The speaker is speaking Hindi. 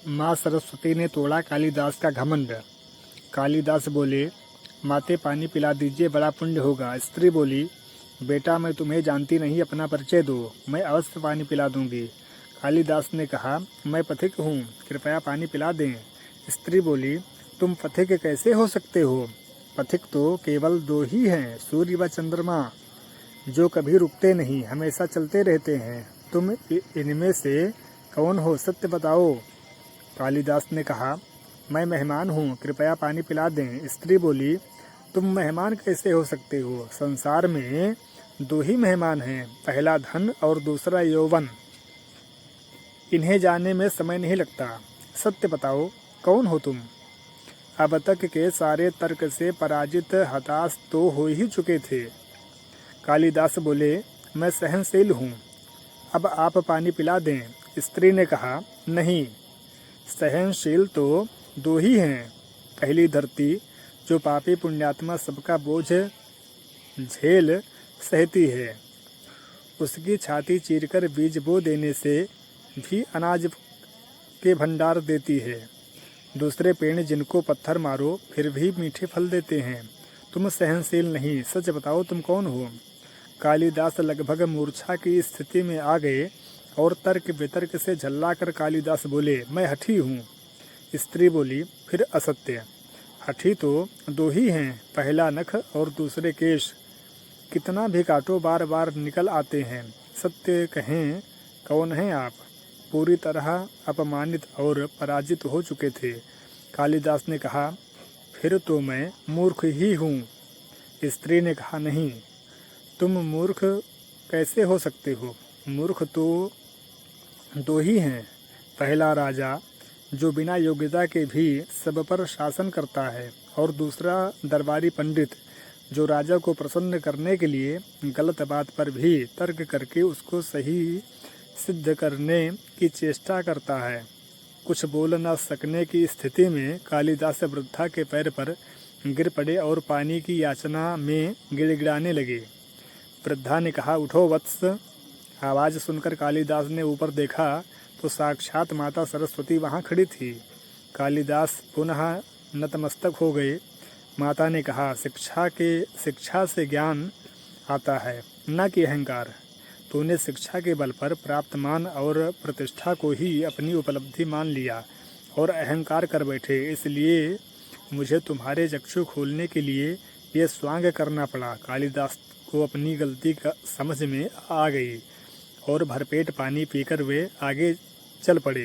माँ सरस्वती ने तोड़ा कालिदास का घमंड। कालिदास बोले, माते पानी पिला दीजिए, बड़ा पुण्य होगा। स्त्री बोली, बेटा मैं तुम्हें जानती नहीं, अपना परिचय दो, मैं अवश्य पानी पिला दूंगी। कालिदास ने कहा, मैं पथिक हूँ, कृपया पानी पिला दें। स्त्री बोली, तुम पथिक कैसे हो सकते हो? पथिक तो केवल दो ही हैं, सूर्य व चंद्रमा, जो कभी रुकते नहीं, हमेशा चलते रहते हैं। तुम इनमें से कौन हो, सत्य बताओ। कालिदास ने कहा, मैं मेहमान हूँ, कृपया पानी पिला दें। स्त्री बोली, तुम मेहमान कैसे हो सकते हो? संसार में दो ही मेहमान हैं, पहला धन और दूसरा यौवन। इन्हें जानने में समय नहीं लगता। सत्य बताओ, कौन हो तुम? अब तक के सारे तर्क से पराजित हताश तो हो ही चुके थे। कालिदास बोले, मैं सहनशील हूँ, अब आप पानी पिला दें। स्त्री ने कहा, नहीं, सहनशील तो दो ही हैं। पहली धरती, जो पापी पुण्यात्मा सबका बोझ झेल सहती है, उसकी छाती चीरकर बीज बो देने से भी अनाज के भंडार देती है। दूसरे पेड़, जिनको पत्थर मारो फिर भी मीठे फल देते हैं। तुम सहनशील नहीं, सच बताओ तुम कौन हो? कालिदास लगभग मूर्छा की स्थिति में आ गए और तर्क वितर्क से झल्लाकर कालिदास बोले, मैं हठी हूँ। स्त्री बोली, फिर असत्य। हठी तो दो ही हैं, पहला नख और दूसरे केश, कितना भी काटो बार बार निकल आते हैं। सत्य कहें, कौन हैं आप? पूरी तरह अपमानित और पराजित हो चुके थे। कालिदास ने कहा, फिर तो मैं मूर्ख ही हूँ। स्त्री ने कहा, नहीं, तुम मूर्ख कैसे हो सकते हो? मूर्ख तो दो ही हैं, पहला राजा, जो बिना योग्यता के भी सब पर शासन करता है, और दूसरा दरबारी पंडित, जो राजा को प्रसन्न करने के लिए गलत बात पर भी तर्क करके उसको सही सिद्ध करने की चेष्टा करता है। कुछ बोल न सकने की स्थिति में कालिदास वृद्धा के पैर पर गिर पड़े और पानी की याचना में गिड़गिड़ाने लगे। वृद्धा ने कहा, उठो वत्स। आवाज़ सुनकर कालिदास ने ऊपर देखा तो साक्षात माता सरस्वती वहाँ खड़ी थी। कालिदास पुनः नतमस्तक हो गए। माता ने कहा, शिक्षा से ज्ञान आता है, न कि अहंकार। तूने शिक्षा के बल पर प्राप्त मान और प्रतिष्ठा को ही अपनी उपलब्धि मान लिया और अहंकार कर बैठे, इसलिए मुझे तुम्हारे चक्षु खोलने के लिए ये स्वांग करना पड़ा। कालिदास को अपनी गलती का समझ में आ गई और भरपेट पानी पीकर वे आगे चल पड़े।